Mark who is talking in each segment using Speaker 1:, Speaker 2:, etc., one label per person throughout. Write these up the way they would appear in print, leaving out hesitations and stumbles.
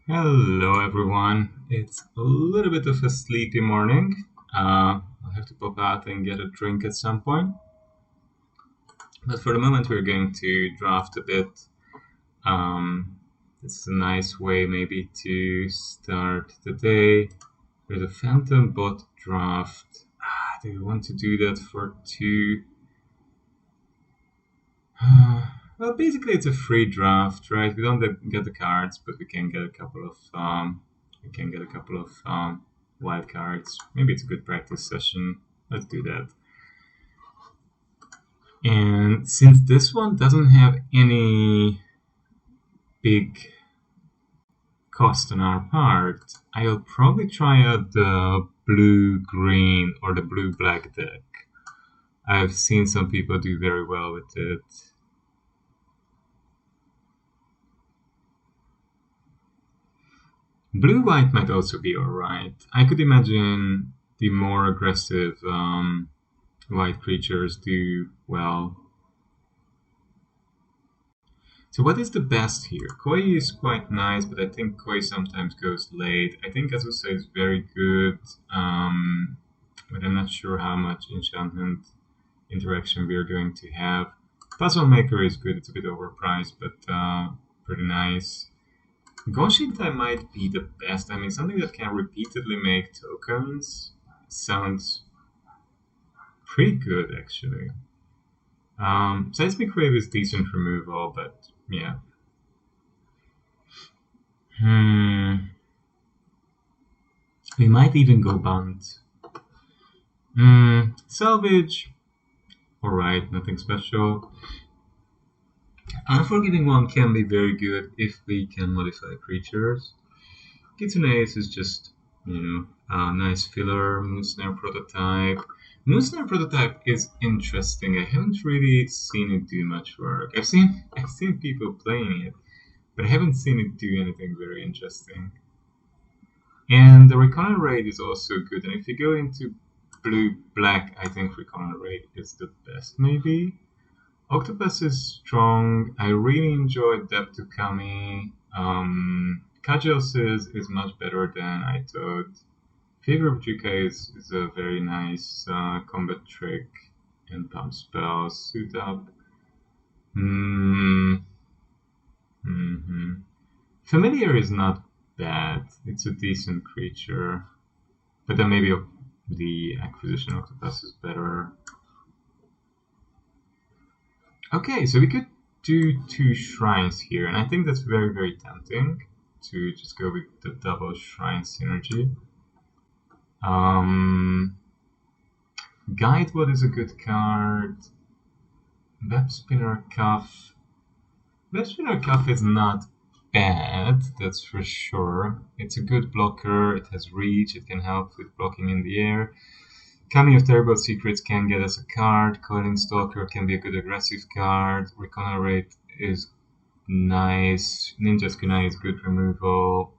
Speaker 1: Hello, everyone. It's a little bit of a sleepy morning. I'll have to pop out and get a drink at some point. But for the moment, we're going to draft a bit. Um, this is a nice way, maybe, to start the day with a Phantom Bot draft. Do you want to do that for two? Well, basically, it's a free draft, right? We don't get the cards, but we can get a couple of wild cards. Maybe it's a good practice session. Let's do that. And since this one doesn't have any big cost on our part, I'll probably try out the blue green or the blue black deck. I've seen some people do very well with it. Blue white might also be alright. I could imagine the more aggressive white creatures do well. So what is the best here? Koi is quite nice, but I think Koi sometimes goes late. I think Azusa is very good, but I'm not sure how much enchantment interaction we're going to have. Puzzle Maker is good. It's a bit overpriced, but pretty nice. Goshintai might be the best. I mean, something that can repeatedly make tokens sounds pretty good, actually. Seismic Wave is decent removal, but yeah. Hmm. We might even go Bunt. Salvage. Alright, nothing special. Unforgiving One can be very good if we can modify creatures. Kitsune Ace is just, a nice filler. Moonsnare Prototype. Moonsnare Prototype is interesting. I haven't really seen it do much work. I've seen people playing it, but I haven't seen it do anything very interesting. And the Recon Raid is also good. And if you go into blue black, I think Recon Raid is the best, maybe. Octopus is strong. I really enjoyed Depth to Kami. Kajos is much better than I thought. Fever of Jukai is a very nice combat trick and pump spells. Suit up. Mm, hmm Familiar is not bad. It's a decent creature. But then maybe the Acquisition Octopus is better. Okay, so we could do two shrines here, and I think that's very, very tempting to just go with the double shrine synergy. Guideward is a good card. Web Spinner Cuff. Web Spinner Cuff is not bad, that's for sure. It's a good blocker, it has reach, it can help with blocking in the air. Kami of Terrible Secrets can get us a card. Coiling Stalker can be a good aggressive card. Reconnerate is nice. Ninja's Kunai is good removal.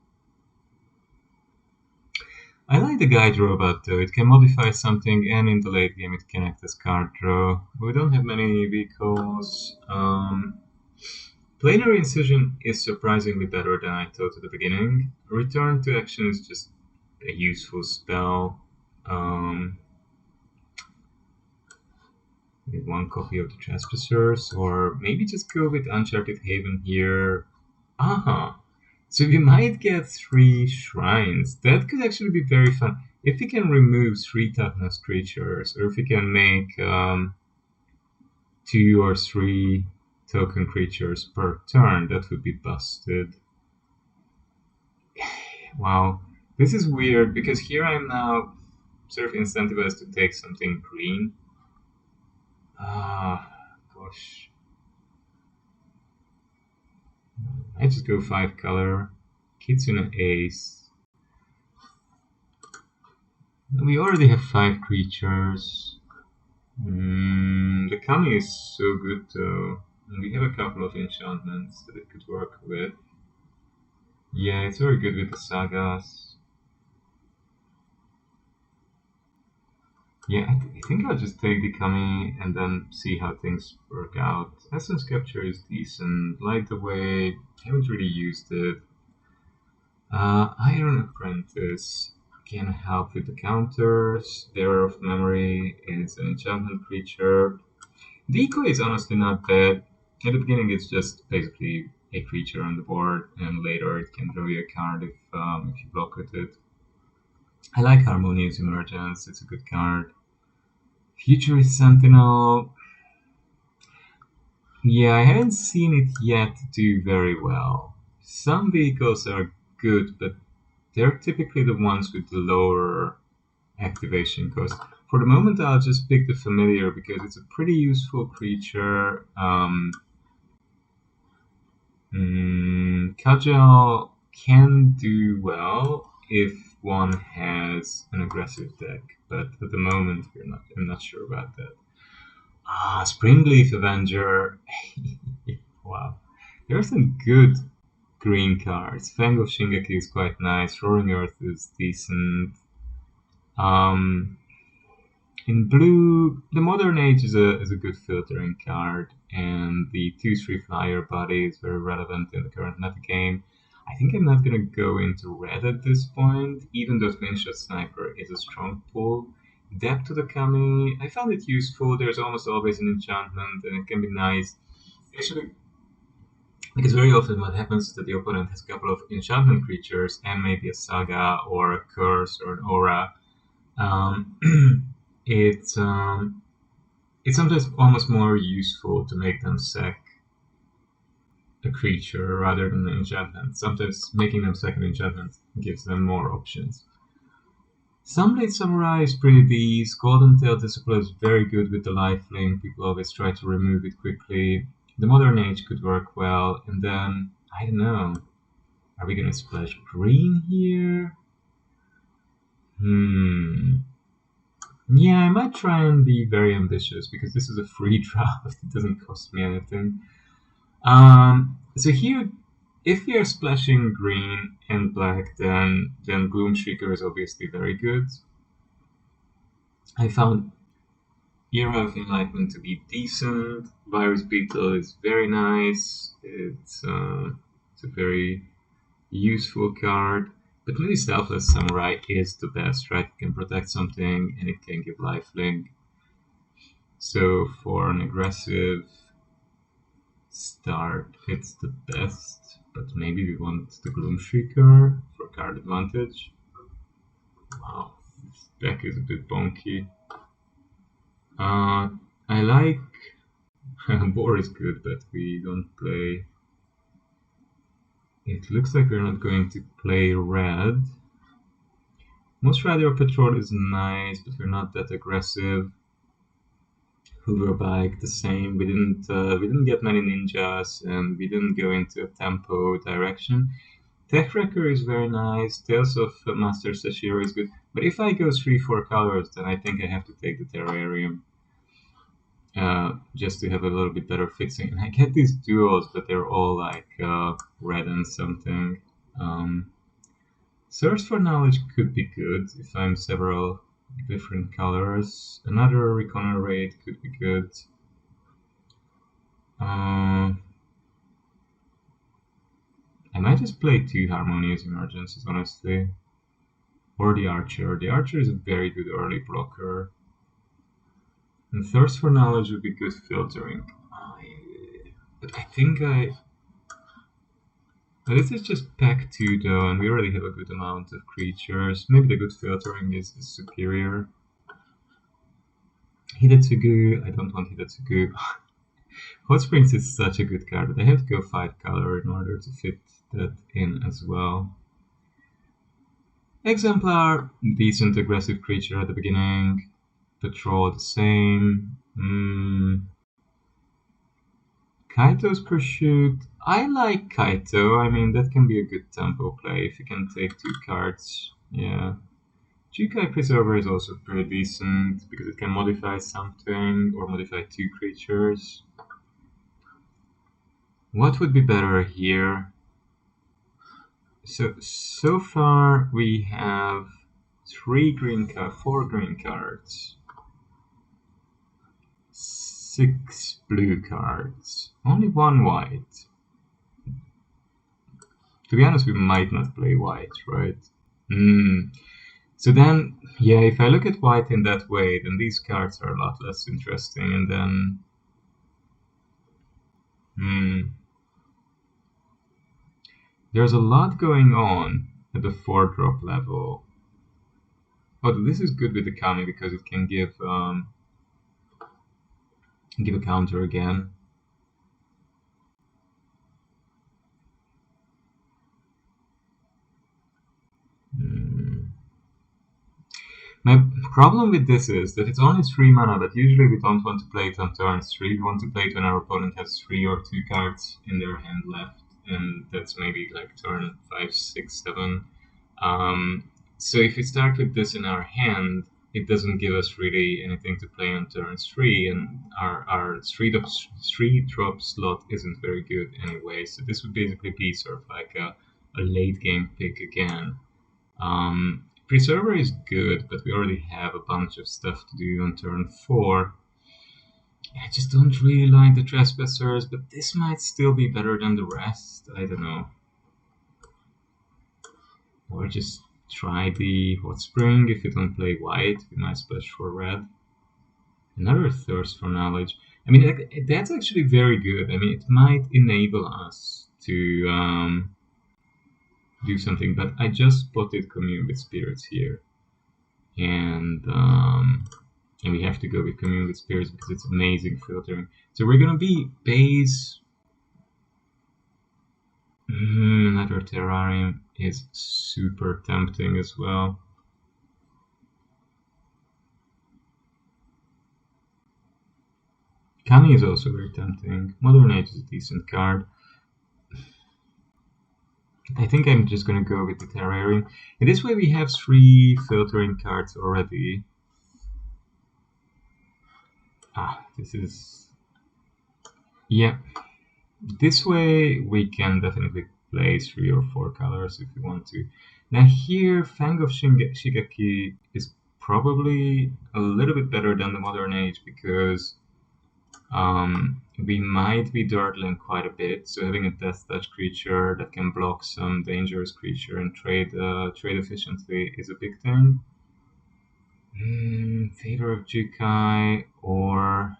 Speaker 1: I like the Guide Robot though. It can modify something, and in the late game it can act as card draw. We don't have many vehicles. Planary Incision is surprisingly better than I thought at the beginning. Return to Action is just a useful spell. Get one copy of the Trespassers, or maybe just go with Uncharted Haven here. Aha! So we might get 3 shrines. That could actually be very fun. If we can remove 3 toughness creatures, or if we can make 2 or 3 token creatures per turn, that would be busted. Wow. This is weird, because here I'm now sort of incentivized to take something green. Gosh. I just go 5 color. Kitsune Ace. We already have 5 creatures. The Kami is so good though. And we have a couple of enchantments that it could work with. Yeah, it's very good with the sagas. Yeah, I think I'll just take the Kami and then see how things work out. Essence Capture is decent. Light the Way, haven't really used it. Iron Apprentice can help with the counters. Bearer of Memory is an enchantment creature. Decoy is honestly not bad. At the beginning, it's just basically a creature on the board, and later it can draw you a card if you block with it. I like Harmonious Emergence, it's a good card. Futurist Sentinel, yeah, I haven't seen it yet do very well. Some vehicles are good, but they're typically the ones with the lower activation cost. For the moment, I'll just pick the familiar because it's a pretty useful creature. Cudgel can do well if one has an aggressive deck, but at the moment I'm not sure about that. Springleaf Avenger. Wow. There are some good green cards. Fang of Shingeki is quite nice. Roaring Earth is decent. Um, in blue, the Modern Age is a good filtering card, and the 2/3 flyer body is very relevant in the current meta game. I think I'm not gonna go into red at this point, even though Twin Shot Sniper is a strong pull. Depth to the Kami, I found it useful. There's almost always an enchantment, and it can be nice. Actually, because very often what happens is that the opponent has a couple of enchantment creatures and maybe a saga or a curse or an aura. Um, it it's sometimes almost more useful to make them sack a creature rather than an enchantment. Sometimes making them sack an enchantment gives them more options. Sunblade Samurai is pretty decent. Golden Tail Disciple is very good with the lifelink. People always try to remove it quickly. The Modern Age could work well. And then, I don't know. Are we gonna splash green here? Yeah, I might try and be very ambitious because this is a free draft. It doesn't cost me anything. So here, if we are splashing green and black, then Gloomshrieker is obviously very good. I found Era of Enlightenment to be decent. Virus Beetle is very nice. It's a very useful card. But maybe Selfless Samurai is the best, right? It can protect something and it can give lifelink. So for an aggressive start, it's the best. But maybe we want the Gloomshrieker for card advantage. Wow, this deck is a bit bonky. I like Boar is good, but we don't play. It looks like we're not going to play red. Most Radio Patrol is nice, but we're not that aggressive. Hoover Bike the same. We didn't get many ninjas, and we didn't go into a tempo direction. Tech Wrecker is very nice. Tales of Master Sashiro is good. But if I go 3-4 colors, then I think I have to take the Terrarium. Just to have a little bit better fixing. And I get these duos, but they're all like red and something. Search for Knowledge could be good if I'm several different colors. Another Reconnoiter Raid could be good. I might just play 2 Harmonious Emergencies, honestly. Or the Archer. The Archer is a very good early blocker. And Thirst for Knowledge would be good filtering. But I think But this is just pack 2 though, and we already have a good amount of creatures. Maybe the good filtering is superior. Hidetsugu, I don't want Hidetsugu. Hot Springs is such a good card, but I have to go 5 color in order to fit that in as well. Exemplar, decent aggressive creature at the beginning. Patrol the same. Kaito's Pursuit. I like Kaito. I mean, that can be a good tempo play if you can take 2 cards. Yeah. Jukai Preserver is also pretty decent because it can modify something or modify 2 creatures. What would be better here? So far we have 4 green cards, 6 blue cards, only 1 white. To be honest, we might not play white, right? So then, yeah, if I look at white in that way, then these cards are a lot less interesting. And then, there's a lot going on at the 4-drop level. Oh, this is good with the Kami because it can give a counter again. My problem with this is that it's only 3 mana, but usually we don't want to play it on turn 3. We want to play it when our opponent has 3 or 2 cards in their hand left, and that's maybe like turn 5, 6, 7. So if we start with this in our hand, it doesn't give us really anything to play on turn 3, and our 3-drop slot isn't very good anyway. So this would basically be sort of like a late game pick again. Preserver is good, but we already have a bunch of stuff to do on turn 4. I just don't really like the Trespassers, but this might still be better than the rest. I don't know. Or just try the Hot Spring. If you don't play white, we might splash for red. Another Thirst for Knowledge. I mean, that's actually very good. I mean, it might enable us to do something, but I just spotted Commune with Spirits here, and we have to go with Commune with Spirits because it's amazing filtering. So we're gonna be base. Another Terrarium is super tempting as well. Kami is also very tempting. Modern Age is a decent card. I think I'm just gonna go with the Terrarium. In this way we have 3 filtering cards already. This is... yeah. This way we can definitely play 3 or 4 colors if we want to. Now here, Fang of Shigeki is probably a little bit better than the Modern Age because we might be dawdling quite a bit, so having a Death Touch creature that can block some dangerous creature and trade efficiently is a big thing. Favor of Jukai, or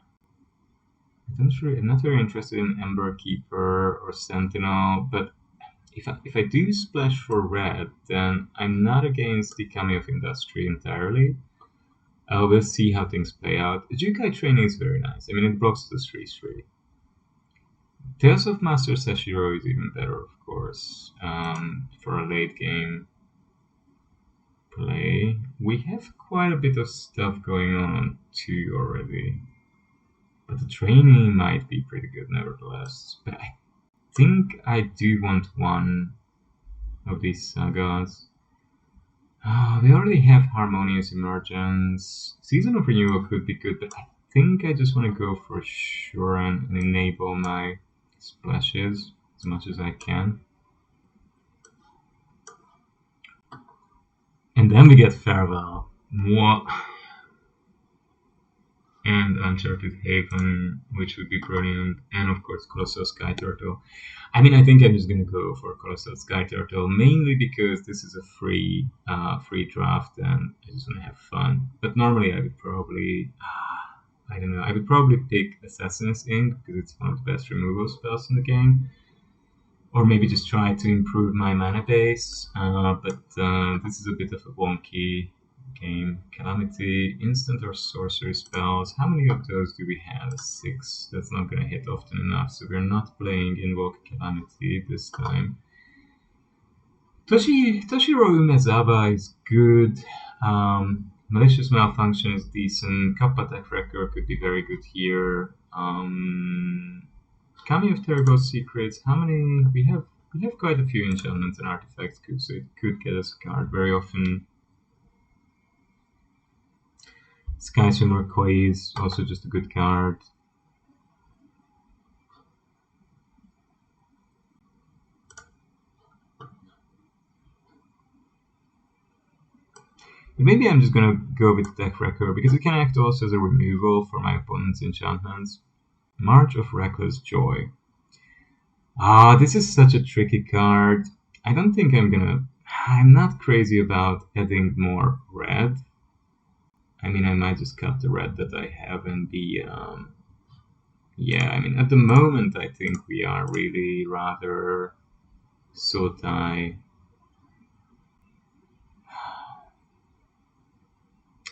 Speaker 1: I'm not very interested in Ember Keeper or Sentinel, but if I do splash for red, then I'm not against the Kami of Industry entirely. We'll see how things play out. Jukai Training is very nice. I mean, it blocks the 3/3. Tales of Master Seshiro is even better, of course, for a late game play. We have quite a bit of stuff going on too already, but the training might be pretty good nevertheless. But I think I do want one of these sagas. We already have Harmonious Emergence. Season of Renewal could be good, but I think I just want to go for Shuran and enable my splashes as much as I can. And then we get Farewell. What? And Uncharted Haven, which would be brilliant. And of course, Colossal Sky Turtle. I mean, I think I'm just gonna go for Colossal Sky Turtle, mainly because this is a free draft, and I just wanna have fun. But normally, I would probably, I don't know, I would probably pick Assassin's Ink because it's one of the best removal spells in the game, or maybe just try to improve my mana base. But this is a bit of a wonky game. Calamity, instant or sorcery spells. How many of those do we have? 6. That's not going to hit often enough, so we're not playing Invoke Calamity this time. Toshiro Umezawa is good. Malicious Malfunction is decent. Kappa Attack Record could be very good here. Kami of Terrible Secrets. How many? We have quite a few enchantments and artifacts, so it could get us a card very often. Sky Swimmer Koi is also just a good card. Maybe I'm just gonna go with Deck Wrecker because it can act also as a removal for my opponent's enchantments. March of Reckless Joy. This is such a tricky card. I don't think I'm not crazy about adding more red. I mean, I might just cut the red that I have and be, yeah, I mean, at the moment, I think we are really rather Sotai.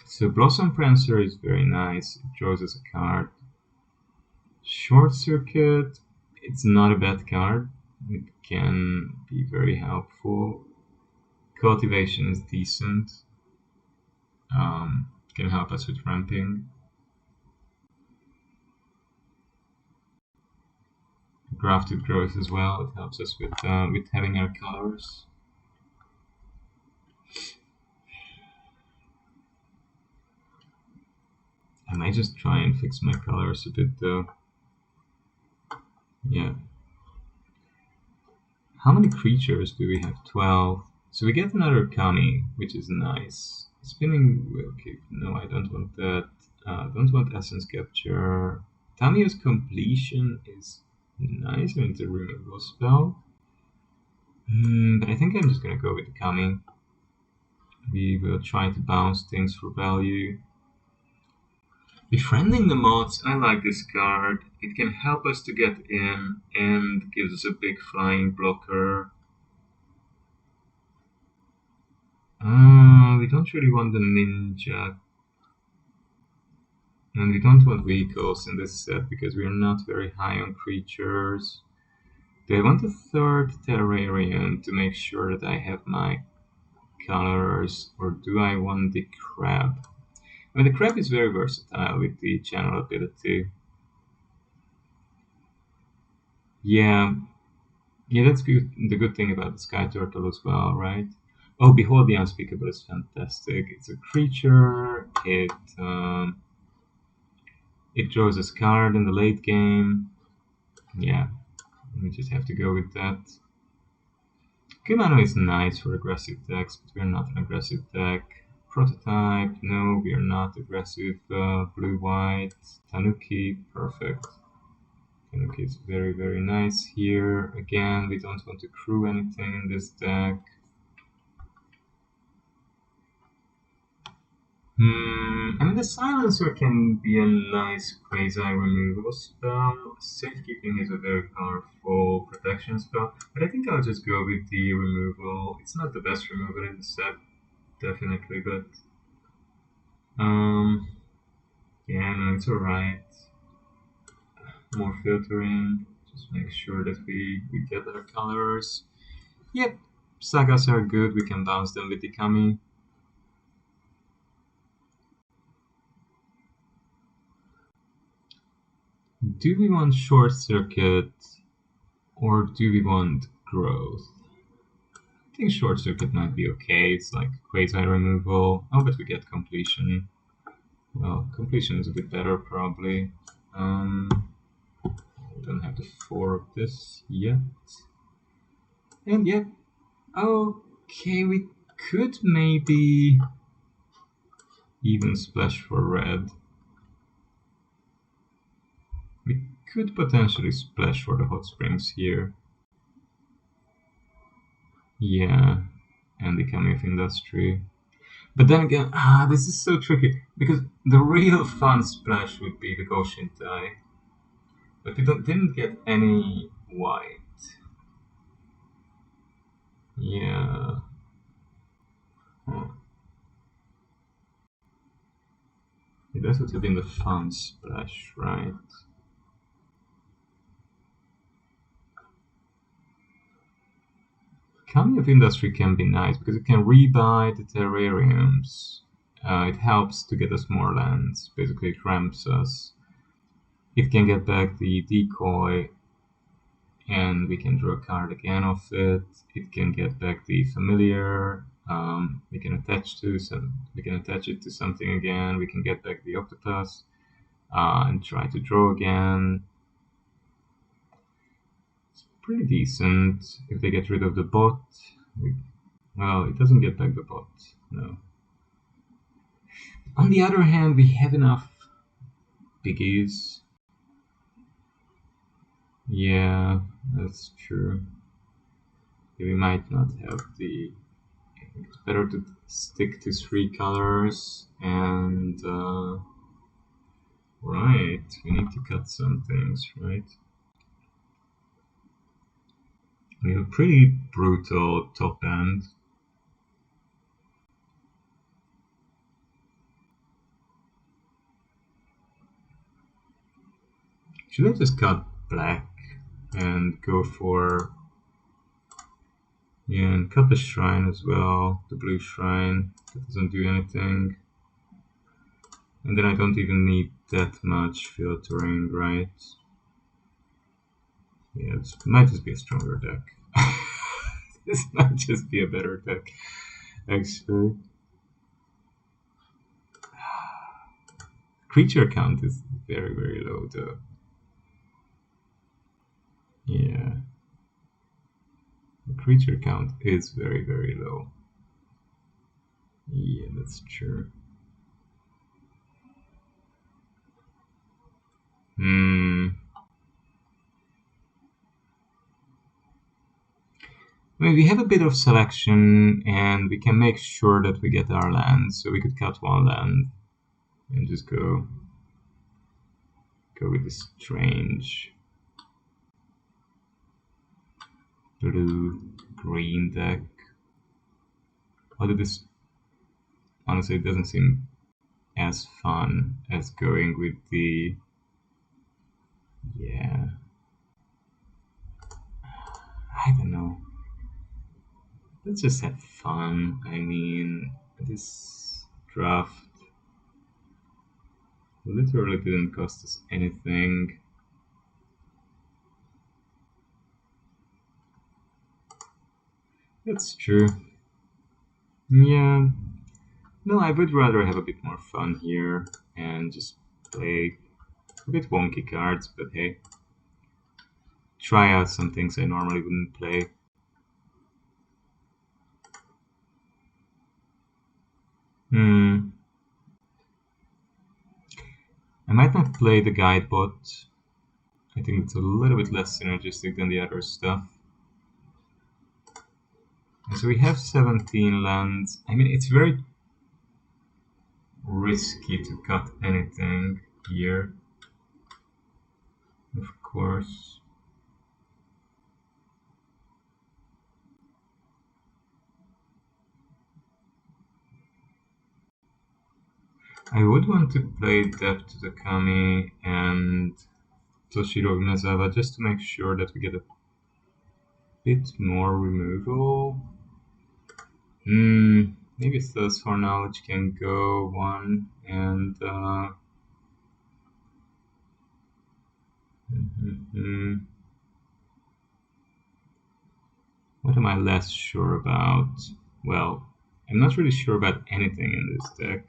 Speaker 1: So Blossom Prancer is very nice. It draws us a card. Short Circuit, it's not a bad card. It can be very helpful. Cultivation is decent. Can help us with ramping. Grafted Growth as well. It helps us with having our colors. I might just try and fix my colors a bit though. Yeah. How many creatures do we have? 12. So we get another Kami, which is nice. Spinning, okay, no, I don't want that. Don't want Essence Capture. Tamiya's Completion is nice, I mean, it's a removal spell. But I think I'm just gonna go with the Kami. We will try to bounce things for value. Befriending the Moths, I like this card. It can help us to get in and gives us a big flying blocker. We don't really want the Ninja. And we don't want vehicles in this set because we're not very high on creatures. Do I want a third terrarium to make sure that I have my colors, or do I want the crab? I mean, the crab is very versatile with the channel ability. Yeah, yeah, that's good. The good thing about the Sky Turtle as well, right? Oh, Behold the Unspeakable is fantastic. It's a creature. It draws a card in the late game. Yeah, we just have to go with that. Kumano is nice for aggressive decks, but we're not an aggressive deck. Prototype, no, we are not aggressive. Blue-white, Tanuki, perfect. Tanuki is very, very nice here. Again, we don't want to crew anything in this deck. I mean, the Silencer can be a nice quasi-removal spell. Safekeeping is a very powerful protection spell, but I think I'll just go with the removal. It's not the best removal in the set, definitely, but um, yeah, no, it's alright. More filtering, just make sure that we get our colors. Yep, sagas are good. We can bounce them with the Kami. Do we want Short Circuit or do we want Growth? I think Short Circuit might be okay. It's like quasi removal. Oh, but we get Completion. Well, Completion is a bit better probably. We don't have the 4 of this yet. And yeah, okay, we could maybe even splash for red. We could potentially splash for the Hot Springs here. Yeah, and the Kami of Industry. But then again, this is so tricky because the real fun splash would be the Goshintai, but we didn't get any white. Yeah. Huh. That would have been the fun splash, right? Kami of Industry can be nice because it can rebuy the terrariums. It helps to get us more lands. Basically, it ramps us. It can get back the decoy, and we can draw a card again off it. It can get back the familiar. We can attach it to something again. We can get back the octopus and try to draw again. It's pretty decent. If they get rid of the bot, well, it doesn't get back the bot. No. On the other hand, we have enough biggies. Yeah, that's true. We might not have the. I think it's better to stick to 3 colors and. Right, we need to cut some things, right? We have a pretty brutal top end. Should I just cut black and go for... Yeah, and cut the shrine as well, the blue shrine, that doesn't do anything. And then I don't even need that much filtering, right? Yeah, it might just be a stronger deck. This might just be a better deck, actually. Creature count is very, very low, though. Yeah. The creature count is very, very low. Yeah, that's true. I mean, we have a bit of selection, and we can make sure that we get our lands. So we could cut one land and just go with this strange blue green deck. Although this, honestly, it doesn't seem as fun as going with the... Yeah, I don't know. Let's just have fun. I mean, this draft literally didn't cost us anything. That's true. Yeah. No, I would rather have a bit more fun here and just play a bit wonky cards, but hey, try out some things I normally wouldn't play. I might not play the guide bot. I think it's a little bit less synergistic than the other stuff. And so we have 17 lands. I mean, it's very risky to cut anything here, of course. I would want to play Depth to the Kami and Toshiro Umezawa just to make sure that we get a bit more removal. Maybe Thirst for Knowledge can go one, and what am I less sure about? Well, I'm not really sure about anything in this deck.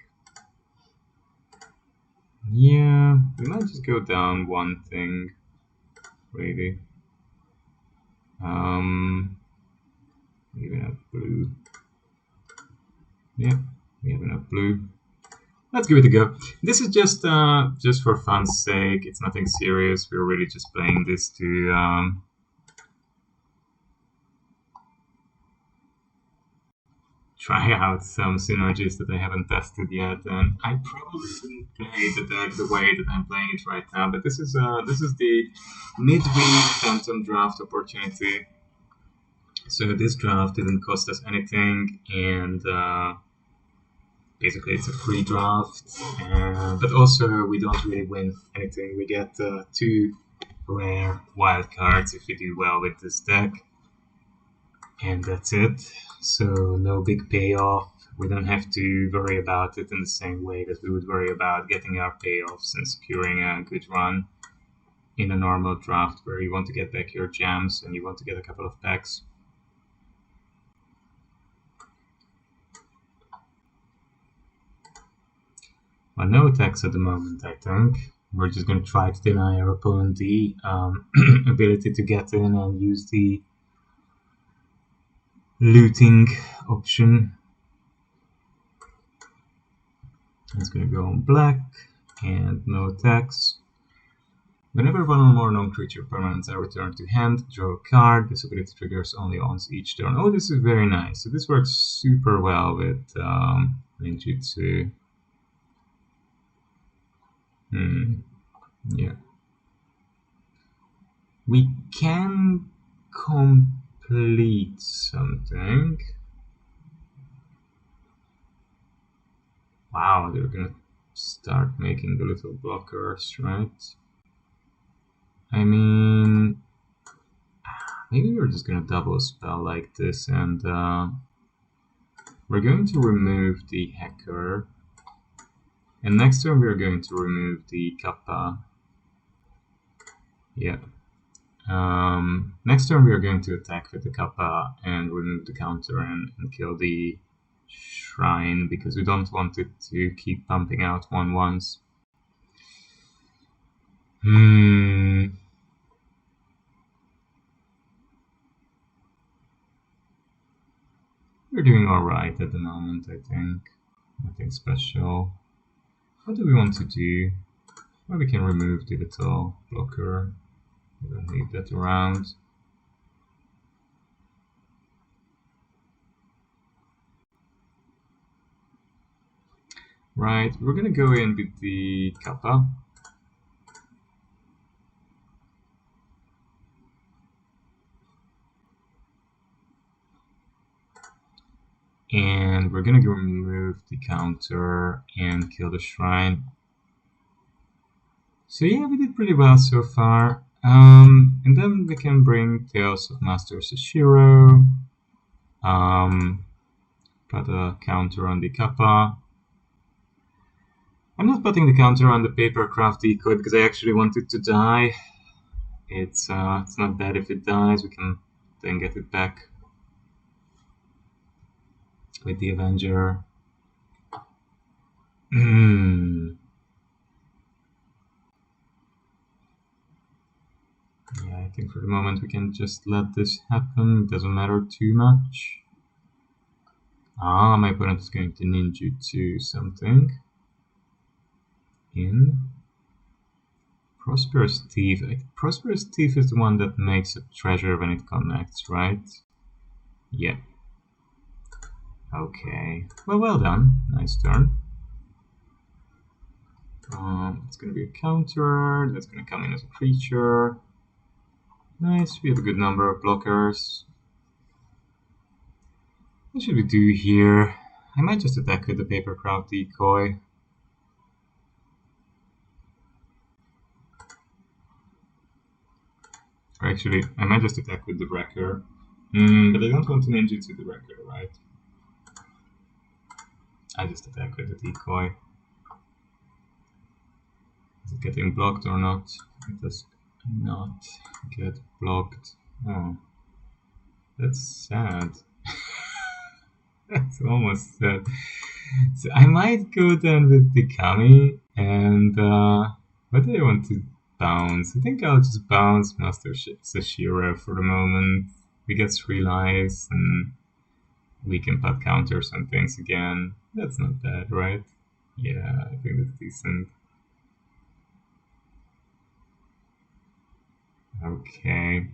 Speaker 1: Yeah, we might just go down one thing, really. We have enough blue. Yeah, we have enough blue. Let's give it a go. This is just for fun's sake. It's nothing serious. We're really just playing this to try out some synergies that I haven't tested yet. And I probably shouldn't play the deck the way that I'm playing it right now. But this is the midweek Phantom Draft opportunity. So this draft didn't cost us anything, and basically it's a free draft. But also we don't really win anything. We get 2 rare wild cards if we do well with this deck, and that's it. So no big payoff. We don't have to worry about it in the same way that we would worry about getting our payoffs and securing a good run in a normal draft where you want to get back your gems and you want to get a couple of packs. Well, no attacks at the moment, I think. We're just going to try to deny our opponent the ability to get in and use the looting option. It's going to go on black and no attacks. Whenever one or more non-creature permanents are returned to hand, draw a card. This ability triggers only once each turn. Oh, this is very nice. So this works super well with ninjutsu. Yeah. We can complete something. Wow, they're gonna start making the little blockers, right? I mean, maybe we're just gonna double spell like this, and we're going to remove the hacker. And next turn we're going to remove the kappa. Yeah. Next turn we are going to attack with the kappa and remove the counter and kill the shrine, because we don't want it to keep pumping out 1/1s. We're doing alright at the moment, I think. Nothing special. What do we want to do? Well, we can remove the little blocker. We don't leave that around. Right, we're gonna go in with the kappa. And we're gonna go remove the counter and kill the shrine. So yeah, we did pretty well so far. And then we can bring Tales of Master Sashiro. Put a counter on the kappa. I'm not putting the counter on the papercraft decoy because I actually want it to die. It's not bad if it dies. We can then get it back with the Avenger. Yeah, I think for the moment we can just let this happen. It doesn't matter too much. Ah, my opponent is going to ninjutsu something. In Prosperous Thief. Prosperous Thief is the one that makes a treasure when it connects, right? Yeah. Okay. Well done. Nice turn. It's going to be a counter. That's going to come in as a creature. Nice. We have a good number of blockers. What should we do here? I might just attack with the papercraft decoy. Or actually, I might just attack with the wrecker. But I don't want to ninjutsu the wrecker, right? I just attack with the decoy. Is it getting blocked or not? It does not get blocked. Oh, that's sad. That's almost sad. So I might go then with the Kami, and what do I want to bounce? I think I'll just bounce Master Sashiro for the moment. We get 3 lives, and we can put counters on things again. That's not bad, right? Yeah, I think that's decent. Okay.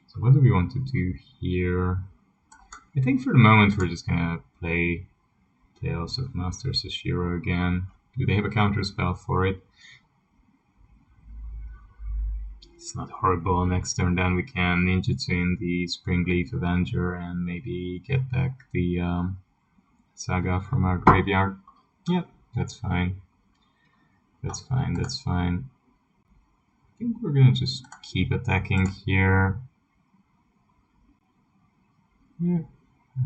Speaker 1: So what do we want to do here? I think for the moment we're just gonna play Tales of Master Sashiro again. Do they have a counter spell for it? It's not horrible. Next turn then we can ninjutsu in the Springleaf Avenger and maybe get back the Saga from our graveyard. Yep, that's fine. That's fine, that's fine. I think we're gonna just keep attacking here. Yeah,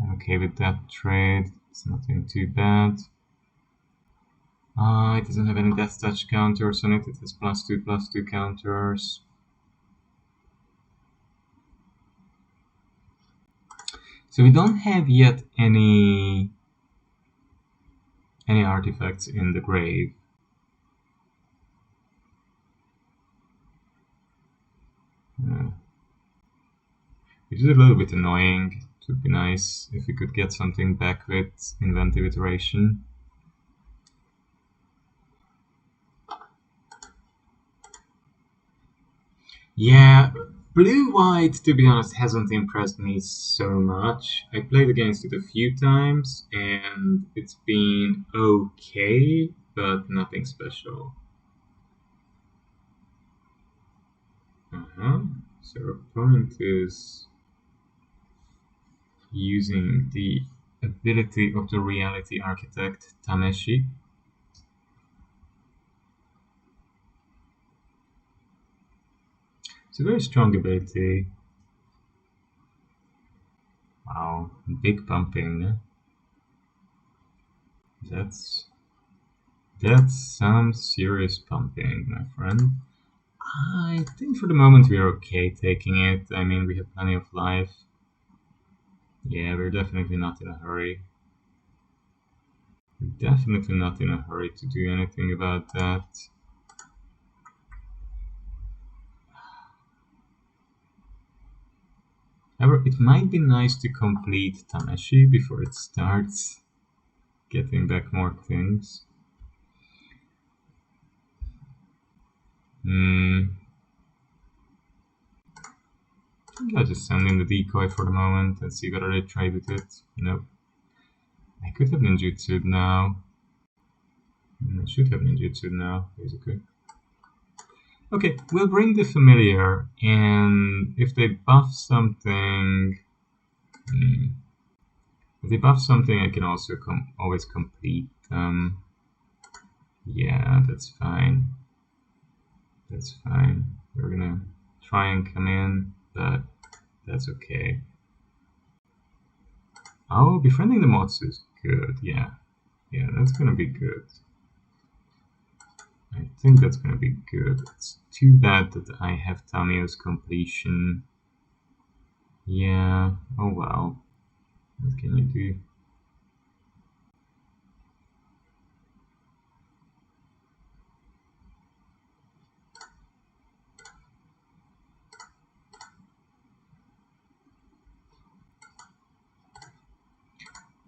Speaker 1: I'm okay with that trade. It's nothing too bad. It doesn't have any Death Touch counters on it. It has +2/+2 counters. So we don't have yet any artifacts in the grave. Which is a little bit annoying. It would be nice if we could get something back with Inventive Iteration. Yeah, blue-white, to be honest, hasn't impressed me so much. I played against it a few times, and it's been okay, but nothing special. So our opponent is using the ability of the Reality Architect, Tameshi. It's a very strong ability. Wow, big pumping. That's some serious pumping, my friend. I think for the moment we're okay taking it. I mean, we have plenty of life. Yeah, we're definitely not in a hurry. We're definitely not in a hurry to do anything about that. However, it might be nice to complete Tameshi before it starts getting back more things. I think I'll just send in the decoy for the moment and see whether they trade with it. Nope. I could have ninjutsu now. I should have ninjutsu now, basically. Okay, we'll bring the familiar, and if they buff something... If they buff something, I can also always complete them. Yeah, that's fine. That's fine. We're gonna try and come in, but that's okay. Oh, befriending the mods is good, yeah. Yeah, that's gonna be good. I think that's gonna be good. It's too bad that I have Tamio's completion. Yeah, oh well. What can you do?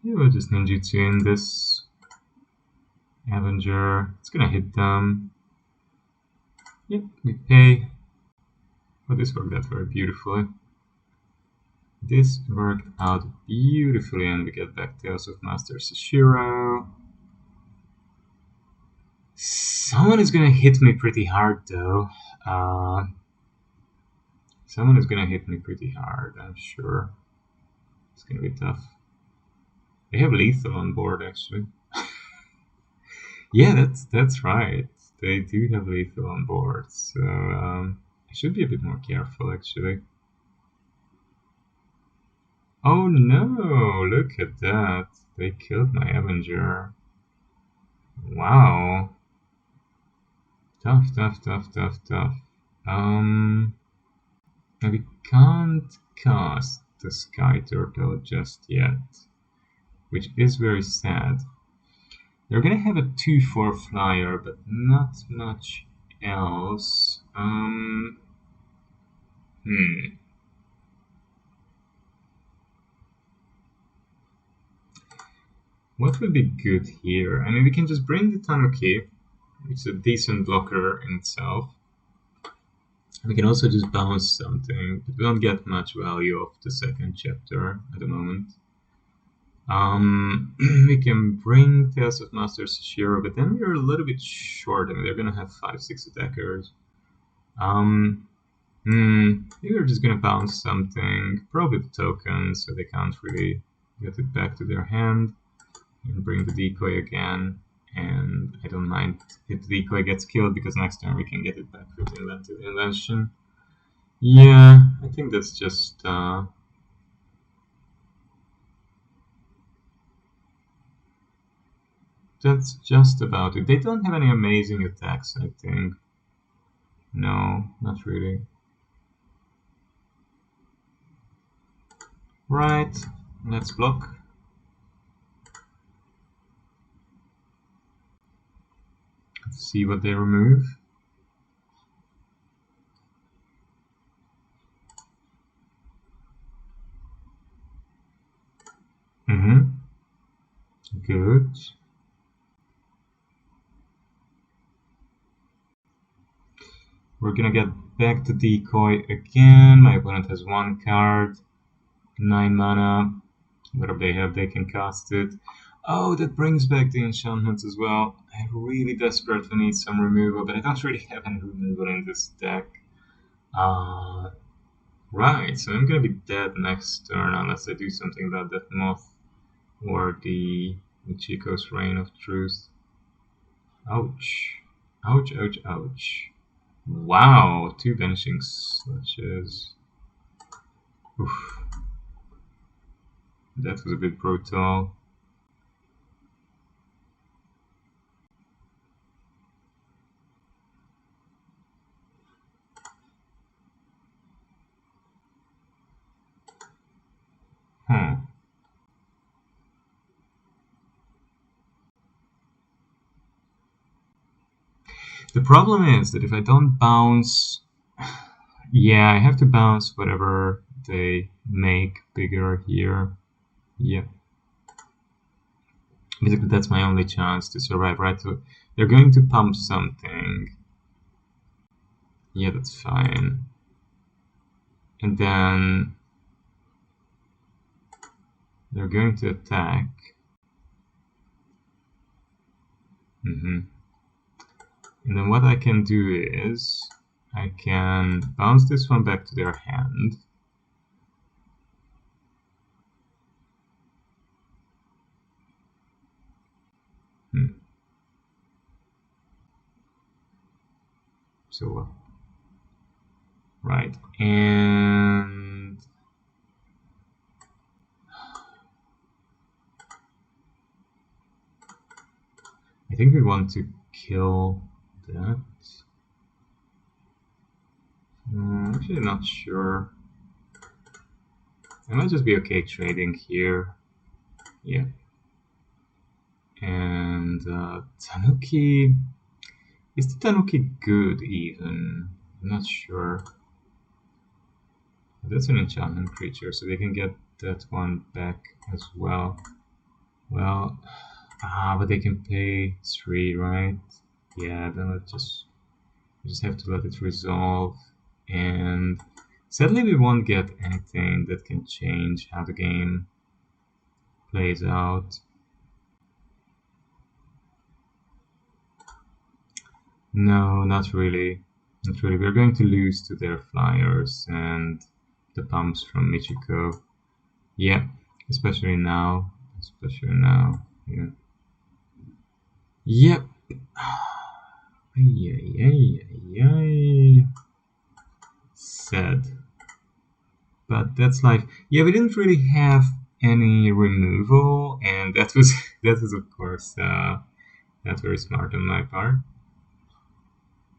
Speaker 1: Yeah, we'll just ninjutsu in this Avenger. It's gonna hit them. Yep, we pay. Oh, this worked out very beautifully. This worked out beautifully, and we get back Tales of Master Sashiro. Someone is gonna hit me pretty hard, though. Someone is gonna hit me pretty hard, I'm sure. It's gonna be tough. They have lethal on board, actually. Yeah, that's right. They do have lethal on board, so I should be a bit more careful, actually. Oh no! Look at that! They killed my Avenger. Wow. Tough, tough, tough, tough, tough. Now we can't cast the Sky Turtle just yet, which is very sad. They're gonna have a 2/4 flyer, but not much else. What would be good here? I mean, we can just bring the Tanuki, which is a decent blocker in itself. We can also just bounce something, but we don't get much value of the second chapter at the moment. We can bring Tales of Master Sashiro, but then we're a little bit short. I mean, they're gonna have 5-6 attackers. Maybe we're just gonna bounce something, probably the token, so they can't really get it back to their hand. And bring the decoy again, and I don't mind if the decoy gets killed because next turn we can get it back with Inventive Invention. Yeah, I think that's just about it. They don't have any amazing attacks, I think. No, not really. Right, let's block. Let's see what they remove. Ouch. We're gonna get back to decoy again. My opponent has 1 card, 9 mana. Whatever they have, they can cast it. Oh, that brings back the enchantments as well. I really desperately need some removal, but I don't really have any removal in this deck. Right, so I'm gonna be dead next turn unless I do something about that Moth or the Michiko's Reign of Truth. Ouch. Ouch, ouch, ouch. Wow, 2 Vanishing Slashes. Oof. That was a bit brutal. The problem is that if I don't bounce, yeah, I have to bounce whatever they make bigger here. Yeah. Basically, that's my only chance to survive, right? So they're going to pump something. Yeah, that's fine. And then they're going to attack. And then what I can do is I can bounce this one back to their hand. So, right, and I think we want to kill that. I'm actually not sure. I might just be okay trading here. Yeah. And Tanuki. Is the Tanuki good even? I'm not sure. That's an enchantment creature, so they can get that one back as well. Well, but they can pay 3, right? Yeah, then we just have to let it resolve. And sadly, we won't get anything that can change how the game plays out. No, not really. Not really. We're going to lose to their flyers and the pumps from Michiko. Yeah, especially now. Especially now. Yeah. Yep. Sad. But that's life. Yeah, we didn't really have any removal, and that was that was of course not very smart on my part.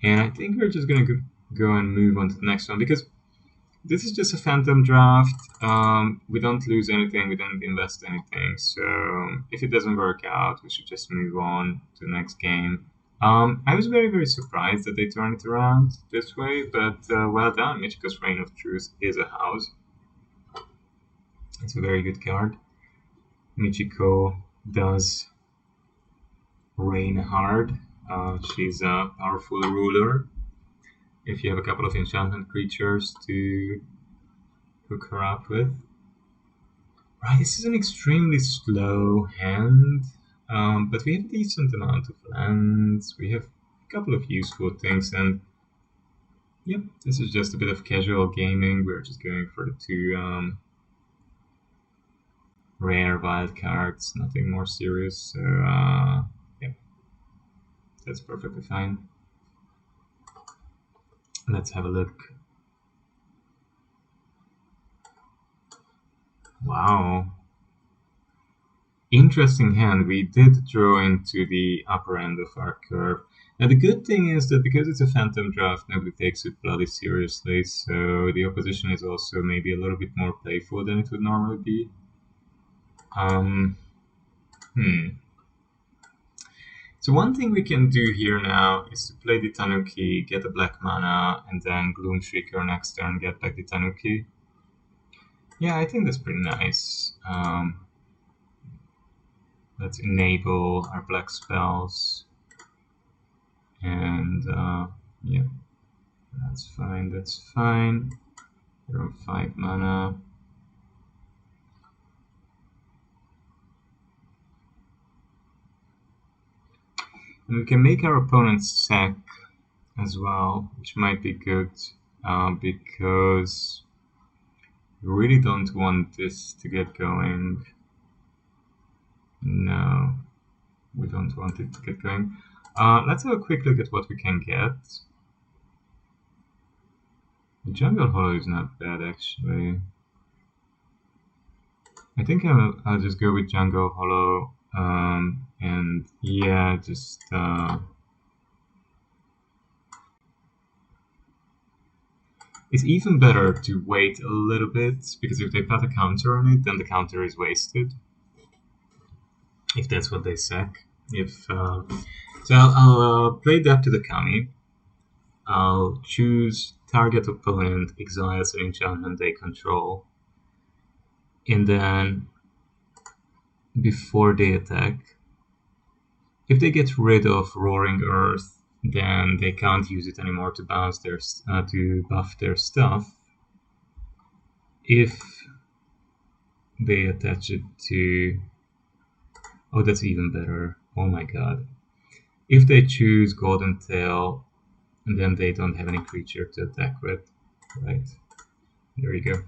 Speaker 1: And I think we're just gonna go and move on to the next one because this is just a phantom draft. We don't lose anything, we don't invest anything. So if it doesn't work out, we should just move on to the next game. I was very, very surprised that they turned it around this way, but well done. Michiko's Reign of Truth is a house. It's a very good card. Michiko does reign hard. She's a powerful ruler. If you have a couple of enchantment creatures to hook her up with. Right, this is an extremely slow hand, but we have a decent amount of lands. We have a couple of useful things, and yep, this is just a bit of casual gaming. We're just going for the 2 rare wild cards, nothing more serious. So yeah, that's perfectly fine. Let's have a look. Wow. Interesting hand. We did draw into the upper end of our curve. Now the good thing is that because it's a phantom draft, nobody takes it bloody seriously, so the opposition is also maybe a little bit more playful than it would normally be. So one thing we can do here now is to play the Tanuki, get a black mana, and then Gloom Shrieker next turn, get back the Tanuki. Yeah, I think that's pretty nice. let's enable our black spells. And yeah, that's fine, that's fine. We're on 5 mana. And we can make our opponent's sack as well, which might be good because we really don't want this to get going. No, we don't want it to get going. Let's have a quick look at what we can get. The Jungle Hollow is not bad, actually. I think I'll just go with Jungle Hollow, and yeah, just it's even better to wait a little bit, because if they put a counter on it, then the counter is wasted. If that's what they sack. So I'll play that to the Kami. I'll choose target opponent, exiles an enchantment they control, and then before they attack, if they get rid of Roaring Earth, then they can't use it anymore to bounce their to buff their stuff. If they attach it to, oh, that's even better. Oh my god! If they choose Golden Tail, then they don't have any creature to attack with. Right, there you go.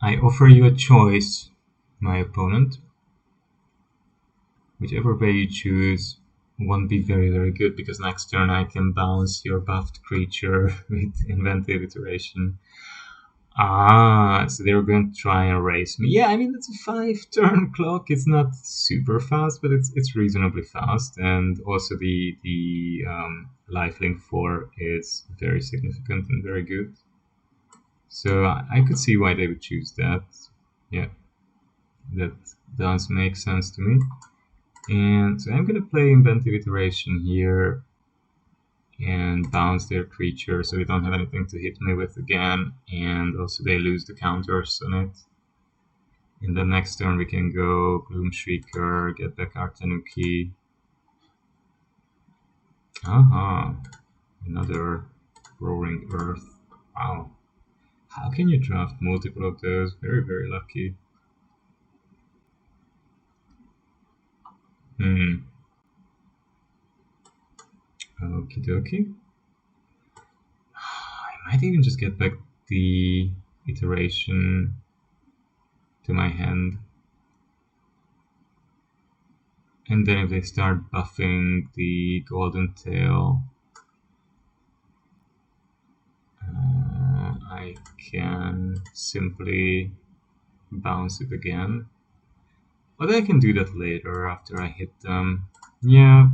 Speaker 1: I offer you a choice, my opponent. Whichever way you choose won't be very, very good, because next turn I can bounce your buffed creature with Inventive Iteration. So they were going to try and race me. Yeah, I mean, it's a 5-turn clock. It's not super fast, but it's reasonably fast. And also the lifelink 4 is very significant and very good. So I could see why they would choose that. Yeah, that does make sense to me. And so I'm going to play Inventive Iteration here and bounce their creature so they don't have anything to hit me with again, and also they lose the counters on it. In the next turn we can go Gloom Shrieker, get back our Tanuki. Another Roaring Earth. Wow. How can you draft multiple of those? Very, very lucky. Okie dokie. I might even just get back the Iteration to my hand. And then if they start buffing the Golden Tail, I can simply bounce it again. But I can do that later after I hit them. Yeah,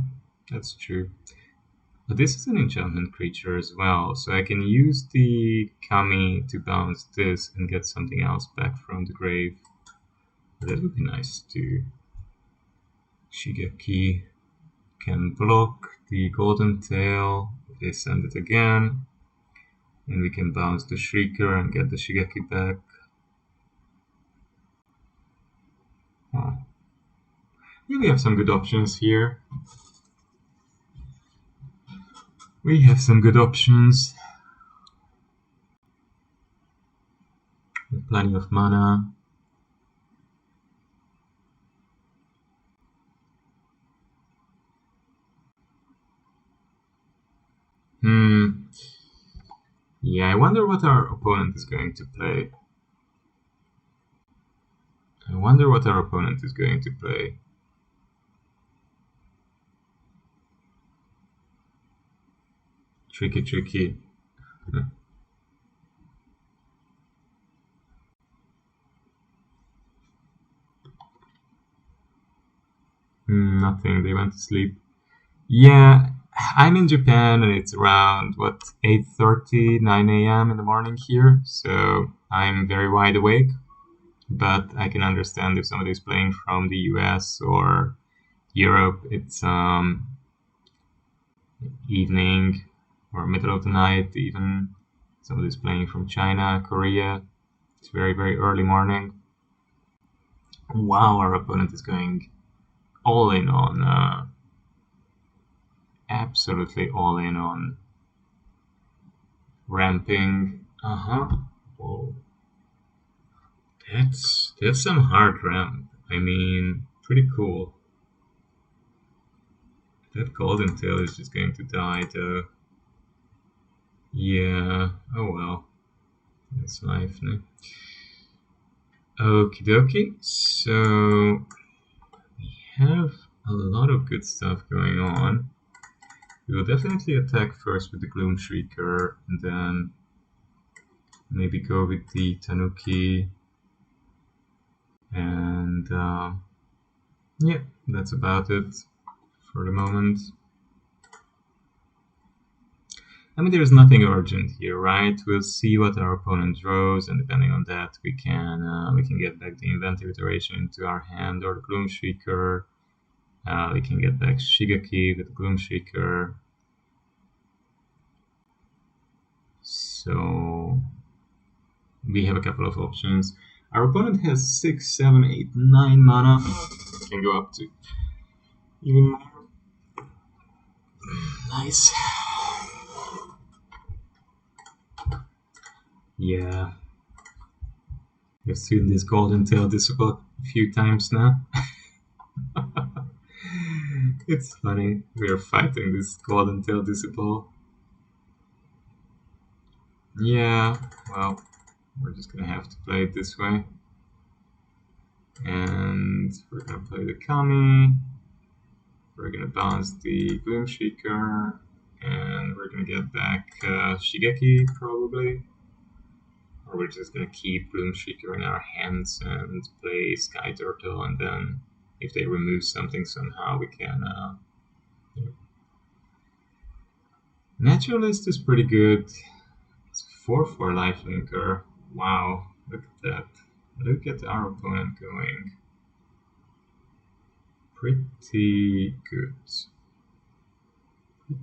Speaker 1: that's true. But this is an enchantment creature as well, so I can use the Kami to bounce this and get something else back from the grave. That would be nice too. Shigeki can block the Golden Tail if they send it again. And we can bounce the Shrieker and get the Shigeki back. Oh. Yeah, we have some good options here. We have some good options. With plenty of mana. Yeah, I wonder what our opponent is going to play. Tricky. Nothing, they went to sleep. Yeah, I'm in Japan and it's around, 8:30, 9 a.m. in the morning here, so I'm very wide awake. But I can understand if somebody's playing from the US or Europe, it's evening or middle of the night even. Somebody's playing from China, Korea, it's very, very early morning. Wow, our opponent is going all in on, absolutely all in on ramping. Whoa, that's some hard ramp. I mean, pretty cool. That golden tail is just going to die though. Yeah. Oh well. That's life, no? Okie dokie. So we have a lot of good stuff going on. We will definitely attack first with the Gloom Shrieker, and then maybe go with the Tanuki, and yeah, that's about it for the moment. I mean, there's nothing urgent here, right? We'll see what our opponent draws, and depending on that, we can get back the Inventive Iteration into our hand, or the Gloom Shrieker. We can get back Shigeki with the Gloom Shrieker. So we have a couple of options. Our opponent has 6, 7, 8, 9 mana. Can go up to even more. Nice. Yeah. We've seen this Golden Tail Disciple a few times now. It's funny. We're fighting this Golden Tail Disciple. Yeah, well, we're just gonna have to play it this way. And we're gonna play the Kami. We're gonna bounce the Gloom Shrieker. And we're gonna get back Shigeki, probably. Or we're just gonna keep Gloom Shrieker in our hands and play Sky Turtle, and then if they remove something somehow, we can. Naturalist is pretty good. It's 4/4 lifelinker. Wow, look at that. Look at our opponent going. Pretty good.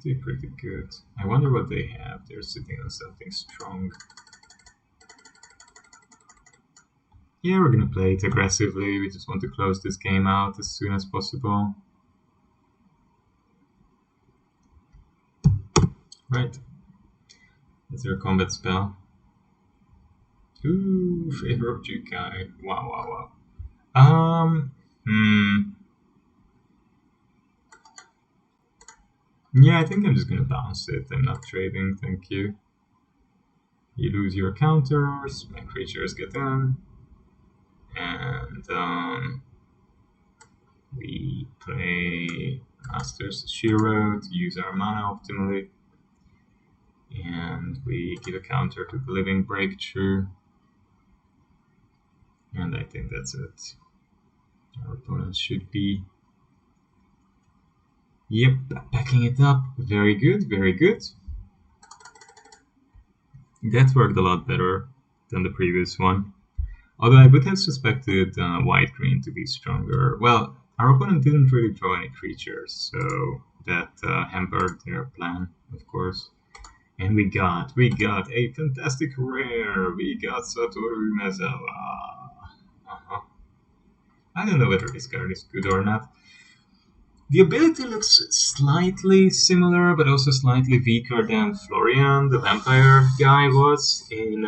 Speaker 1: Pretty good. I wonder what they have. They're sitting on something strong. Yeah, we're gonna play it aggressively. We just want to close this game out as soon as possible. Right. Is there a combat spell? Ooh, Favor of Jukai. Wow. Yeah, I think I'm just gonna bounce it. I'm not trading, thank you. You lose your counters, my creatures get in, and we play Master's Shiro to use our mana optimally, and we give a counter to the Living Breakthrough, and I think that's it. Our opponent should be, yep, backing it up. Very good, very good. That worked a lot better than the previous one. Although I would have suspected white-green to be stronger. Well, our opponent didn't really draw any creatures, so that hampered their plan, of course. And we got a fantastic rare. We got Satoru Mezawa. I don't know whether this card is good or not. The ability looks slightly similar, but also slightly weaker than Florian, the vampire guy, was in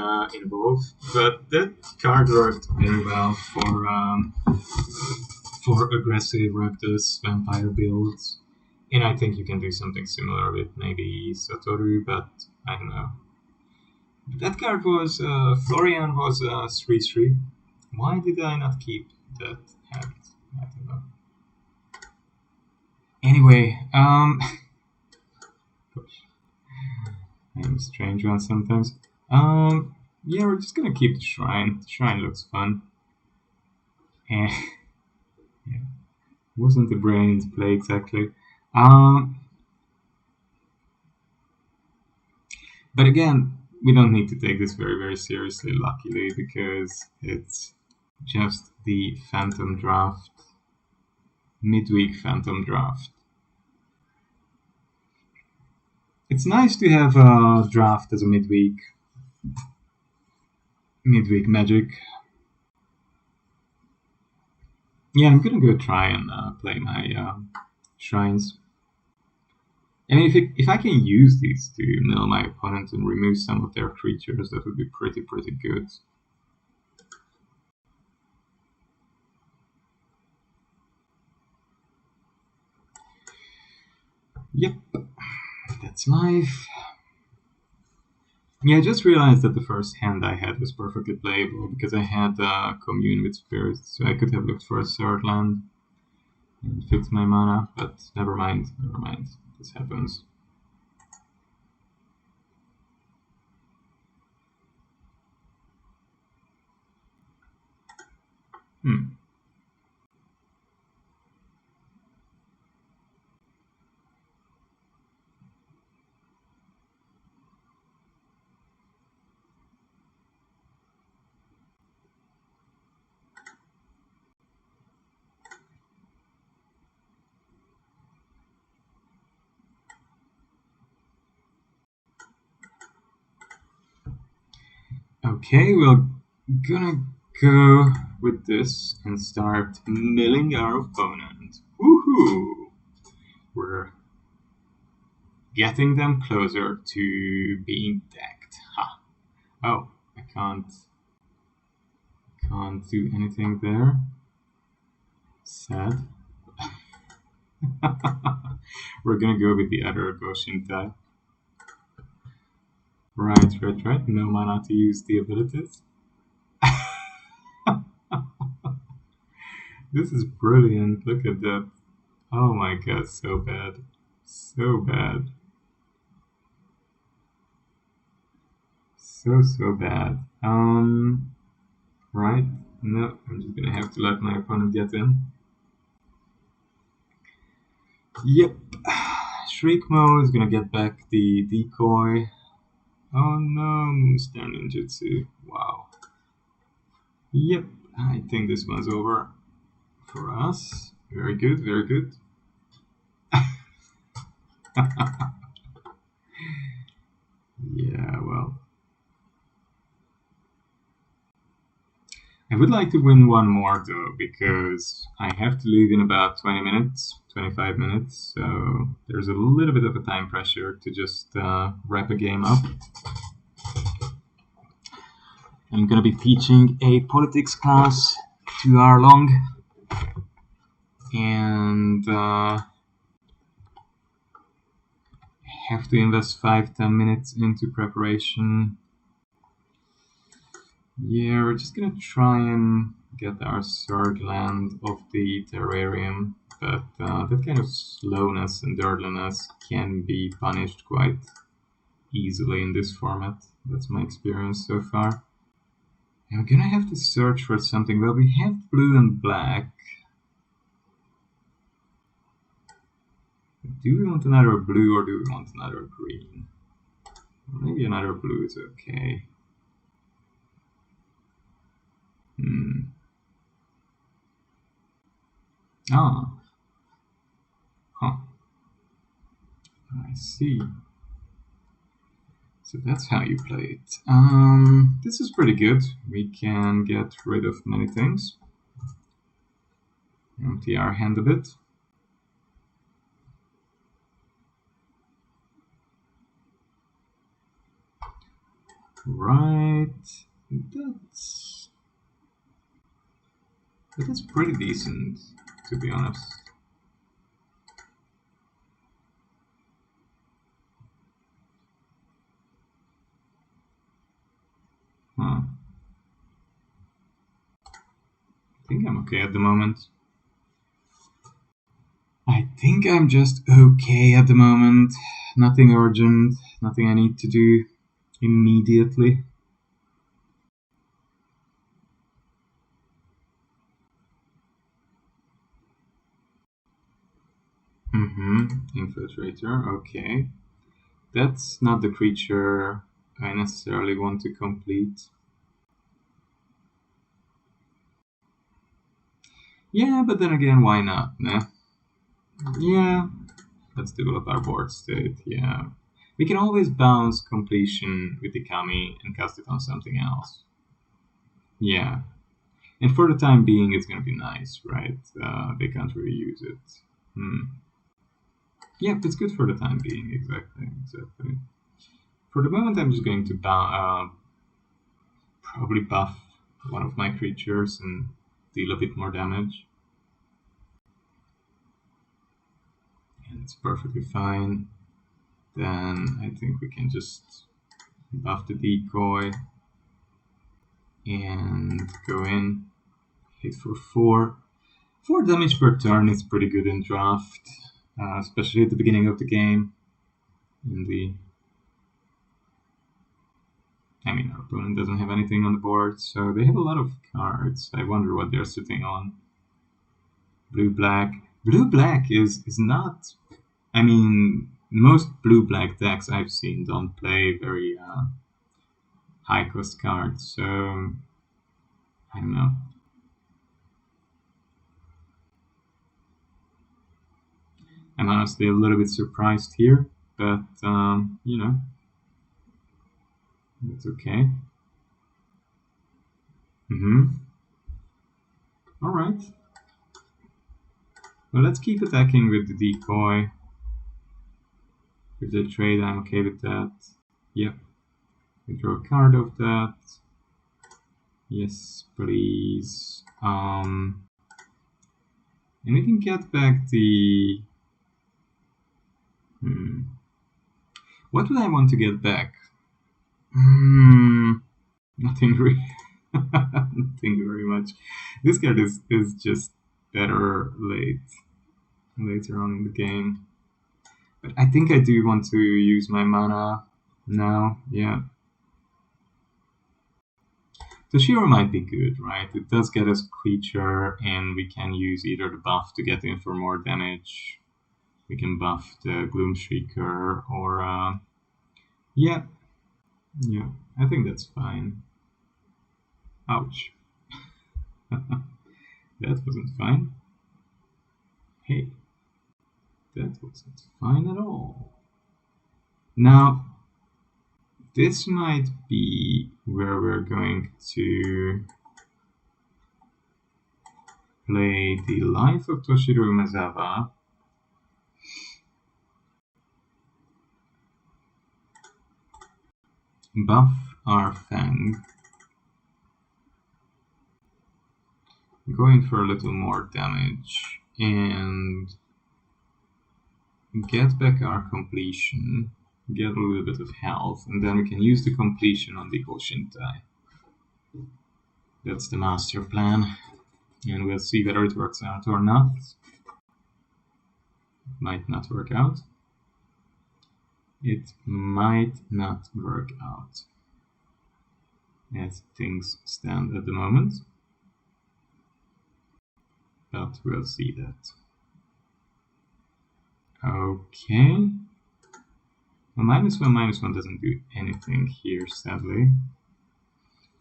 Speaker 1: both. But that card worked very well for aggressive Rakdos vampire builds. And I think you can do something similar with maybe Satoru, but I don't know. That card was Florian was 3/3. Why did I not keep that hand? I don't know. Anyway, gosh, I'm a strange one sometimes. Yeah, we're just gonna keep the shrine. The shrine looks fun. And yeah, wasn't the brain to play exactly. But again, we don't need to take this very seriously, luckily, because it's just the Phantom Draft, midweek Phantom Draft. It's nice to have a draft as a midweek Magic. Yeah, I'm gonna go try and play my shrines. I mean, if I can use these to mill my opponent and remove some of their creatures, that would be pretty good. Yep, that's life. Yeah, I just realized that the first hand I had was perfectly playable because I had Commune with Spirits, so I could have looked for a third land and fixed my mana, but never mind, never mind. This happens. Hmm. Okay, we're gonna go with this and start milling our opponent. Woohoo! We're getting them closer to being decked. Ha! Oh, I can't do anything there. Sad. We're gonna go with the other Goshin type. Right. No mana to use the abilities. This is brilliant. Look at that. Oh my god, so bad. So bad. So bad. Right. No, I'm just gonna have to let my opponent get in. Yep. Shriekmo is gonna get back the decoy. Oh no, Moonstar Ninjutsu. Wow. Yep, I think this one's over for us. Very good, very good. Yeah, well. I would like to win one more though, because I have to leave in about 20 minutes, 25 minutes, so there's a little bit of a time pressure to just wrap a game up. I'm gonna be teaching a politics class 2 hour long, and have to invest 5-10 minutes into preparation. Yeah, we're just gonna try and get our third land of the terrarium, but that kind of slowness and dirtiness can be punished quite easily in this format. That's my experience so far. And we're gonna have to search for something. Well, we have blue and black. Do we want another blue or do we want another green? Maybe another blue is okay. Hmm. Ah. Huh. I see. So that's how you play it. This is pretty good. We can get rid of many things. Empty our hand a bit. Right. That's pretty decent, to be honest. Huh. I think I'm okay at the moment. I think I'm just okay at the moment. Nothing urgent, nothing I need to do immediately. Infiltrator, okay. That's not the creature I necessarily want to complete. Yeah, but then again, why not? Nah. Yeah, let's develop our board state, yeah. We can always bounce completion with the Kami and cast it on something else. Yeah. And for the time being, it's going to be nice, right? They can't really use it. Yep, it's good for the time being, exactly. For the moment, I'm just going to probably buff one of my creatures and deal a bit more damage. And it's perfectly fine. Then I think we can just buff the decoy and go in, hit for 4. 4 damage per turn is pretty good in draft, especially at the beginning of the game. Our opponent doesn't have anything on the board, so they have a lot of cards. I wonder what they're sitting on. Blue-black. Blue-black is not... most blue-black decks I've seen don't play very high-cost cards, so... I don't know. I'm honestly a little bit surprised here, but, that's okay. Alright. Well, let's keep attacking with the decoy. With the trade, I'm okay with that. Yep. We draw a card of that. Yes, please. And we can get back the... What would I want to get back? Nothing really. Nothing very much. This card is just better later on in the game. But I think I do want to use my mana now, yeah. Toshiro might be good, right? It does get us creature, and we can use either the buff to get in for more damage. We can buff the Gloom Shrieker, or yeah, I think that's fine. Ouch. That wasn't fine. Hey, that wasn't fine at all. Now, this might be where we're going to play the Life of Toshiro Umezawa. Buff our Fang. Going for a little more damage and get back our completion, get a little bit of health, and then we can use the completion on the Hoshintai. That's the master plan, and we'll see whether it works out or not. It might not work out. It might not work out as things stand at the moment. But we'll see that. Okay. Well, -1/-1 doesn't do anything here, sadly.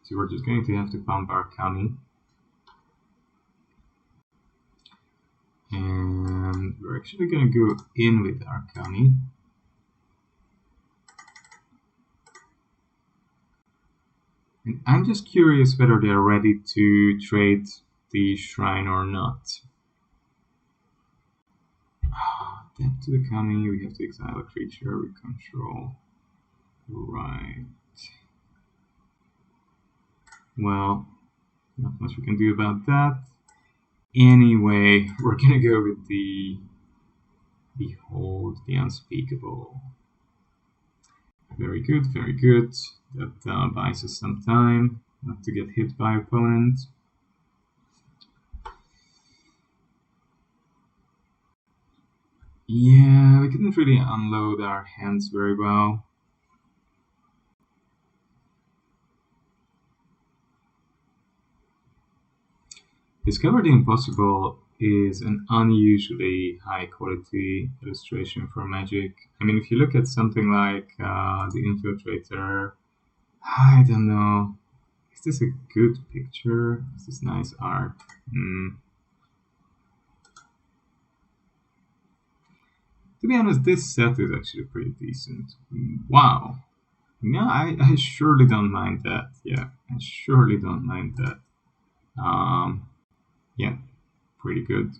Speaker 1: So we're just going to have to pump our Kami. And we're actually going to go in with our Kami. And I'm just curious whether they're ready to trade the shrine or not. Tap to the Kami, we have to exile a creature we control. Right. Well, not much we can do about that. Anyway, we're gonna go with the Behold the Unspeakable. Very good, very good. That buys us some time not to get hit by opponent. Yeah, we couldn't really unload our hands very well. Discover the Impossible is an unusually high quality illustration for Magic. I mean, if you look at something like the Infiltrator, I don't know. Is this a good picture? Is this nice art? To be honest, this set is actually pretty decent. Wow. Yeah, I surely don't mind that. Yeah, I surely don't mind that. Yeah, pretty good.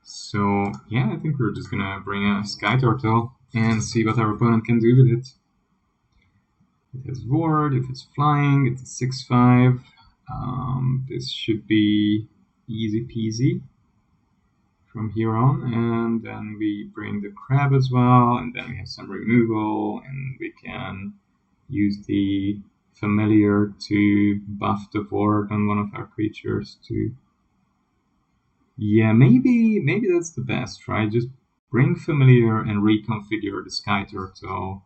Speaker 1: So yeah, I think we're just gonna bring a Sky Turtle and see what our opponent can do with it. It has ward, if it's flying, it's a 6/5. This should be easy peasy from here on, and then we bring the crab as well, and then we have some removal, and we can use the familiar to buff the ward on one of our creatures too. Yeah, maybe that's the best, right? Just bring familiar and reconfigure the Sky Turtle,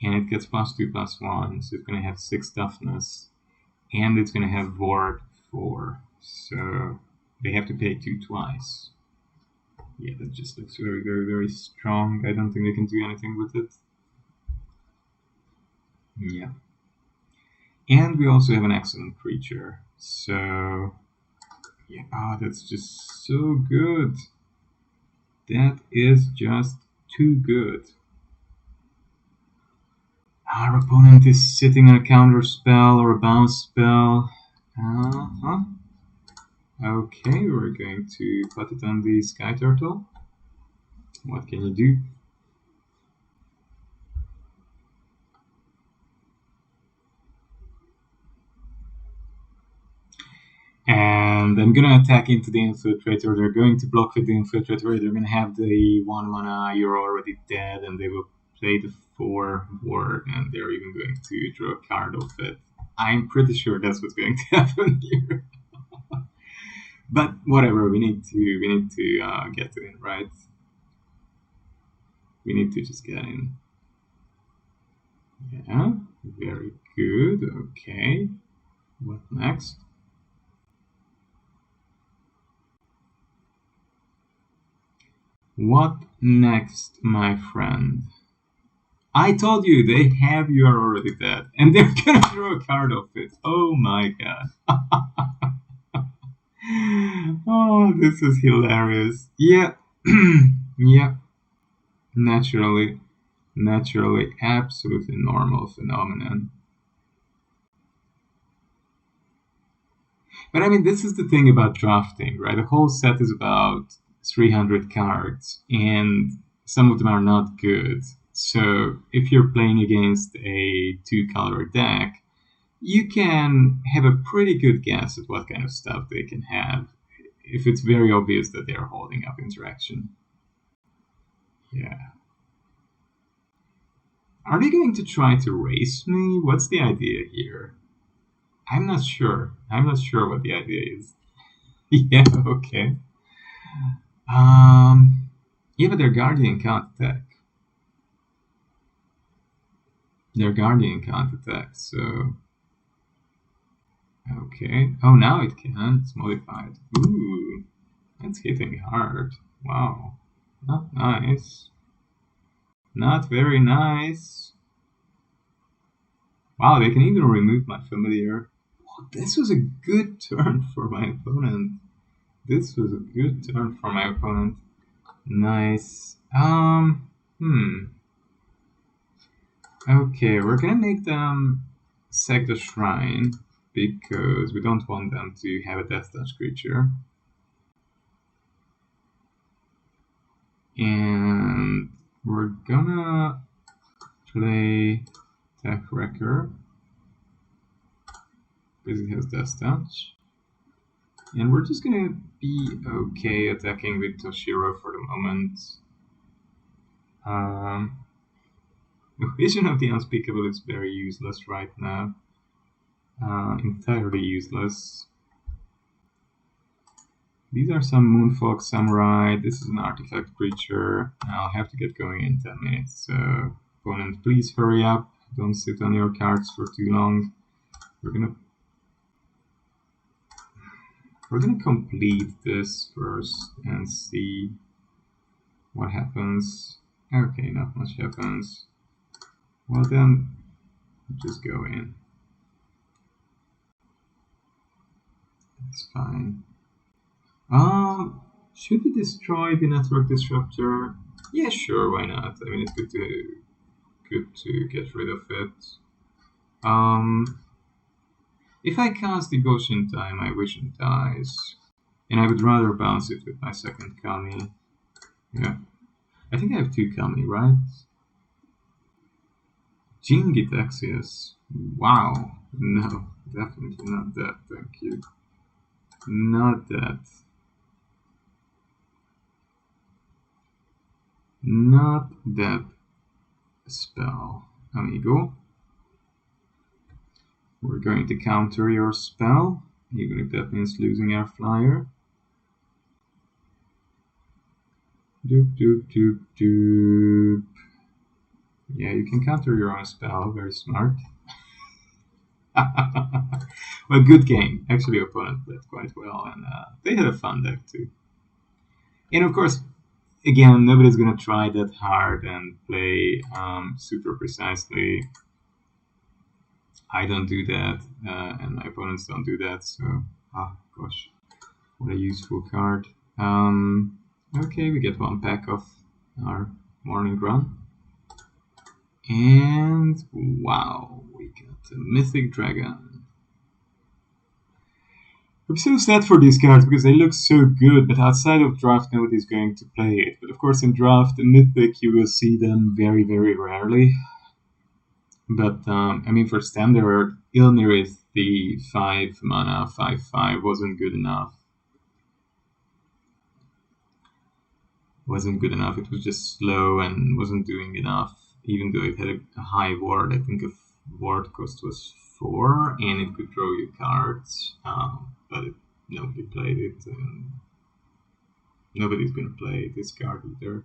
Speaker 1: and it gets +2/+1, so it's gonna have 6 toughness, and it's gonna have ward 4. So they have to pay 2 twice. Yeah, that just looks very, very, very strong. I don't think they can do anything with it. Yeah. And we also have an excellent creature. So yeah, that's just so good. That is just too good. Our opponent is sitting on a counter spell or a bounce spell. Uh-huh. Okay, we're going to put it on the Sky Turtle. What can you do? And I'm gonna attack into the Infiltrator. They're going to block with the Infiltrator. They're gonna have the 1 mana, you're already dead, and they will play the 4 ward, and they're even going to draw a card of it. I'm pretty sure that's what's going to happen here. But whatever, we need to get in, right? We need to just get in. Yeah, very good. Okay, what next? What next, my friend? I told you they have you are already dead, and they're gonna throw a card off it. Oh my god! Oh, this is hilarious. Yeah, yeah. Naturally, absolutely normal phenomenon. But I mean, this is the thing about drafting, right? The whole set is about 300 cards, and some of them are not good. So if you're playing against a 2-color deck, you can have a pretty good guess at what kind of stuff they can have if it's very obvious that they're holding up interaction. Yeah. Are they going to try to race me? What's the idea here? I'm not sure. I'm not sure what the idea is. Yeah, okay. Yeah, but their Guardian can't attack. Their Guardian can't attack, so... Okay. Oh, now it can. It's modified. Ooh, that's hitting hard. Wow. Not nice. Not very nice. Wow, they can even remove my familiar. Oh, this was a good turn for my opponent. This was a good turn for my opponent. Nice. Okay, we're gonna make them sack the shrine because we don't want them to have a death touch creature. And we're gonna play Tech Wrecker because it has death touch. And we're just gonna be okay attacking with Toshiro for the moment. The Vision of the Unspeakable is very useless right now. Entirely useless. These are some Moonfog Samurai. This is an artifact creature. I'll have to get going in 10 minutes. So, opponent, please hurry up. Don't sit on your cards for too long. We're gonna complete this first and see what happens. Okay, not much happens. Well then, just go in. It's fine. Should we destroy the network disruptor? Yeah, sure, why not? I mean, it's good to get rid of it. Um, if I cast Devotion Time, my vision dies, and I would rather bounce it with my second Kami. Yeah, I think I have two Kami, right? Jingitaxias. Wow. No, definitely not that. Thank you. Not that. Not that spell. Amigo. We're going to counter your spell, even if that means losing our flyer. Doop doop doop doop. Yeah, you can counter your own spell. Very smart. Well, good game. Actually, opponent played quite well, and they had a fun deck too. And of course, again, nobody's gonna try that hard and play super precisely. I don't do that, and my opponents don't do that. So, gosh, what a useful card. Okay, we get one pack of our morning run, and wow, we got a mythic dragon. I'm so sad for these cards because they look so good, but outside of draft, nobody's going to play it. But of course, in draft, the mythic, you will see them very, very rarely. But I mean, for standard, Ilnir the 5 mana 5/5 wasn't good enough. Wasn't good enough. It was just slow and wasn't doing enough. Even though it had a high ward, I think the ward cost was 4, and it could draw you cards. But nobody played it, and nobody's gonna play this card either.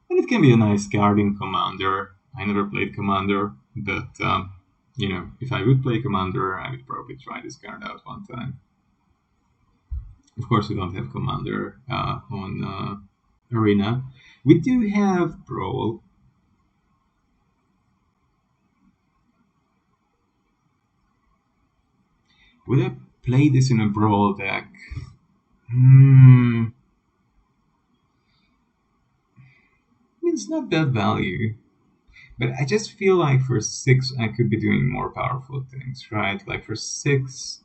Speaker 1: And it can be a nice card in Commander. I never played Commander, but if I would play Commander, I would probably try this card out one time. Of course, we don't have Commander on Arena. We do have Brawl. Would I play this in a Brawl deck? It's not bad value. But I just feel like for 6, I could be doing more powerful things, right? Like for 6,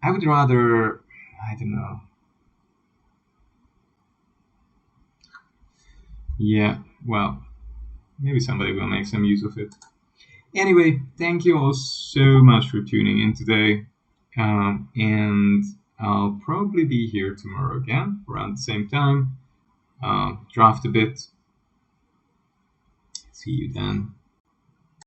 Speaker 1: I would rather, I don't know. Yeah, well, maybe somebody will make some use of it. Anyway, thank you all so much for tuning in today. And I'll probably be here tomorrow again around the same time. Draft a bit. See you then.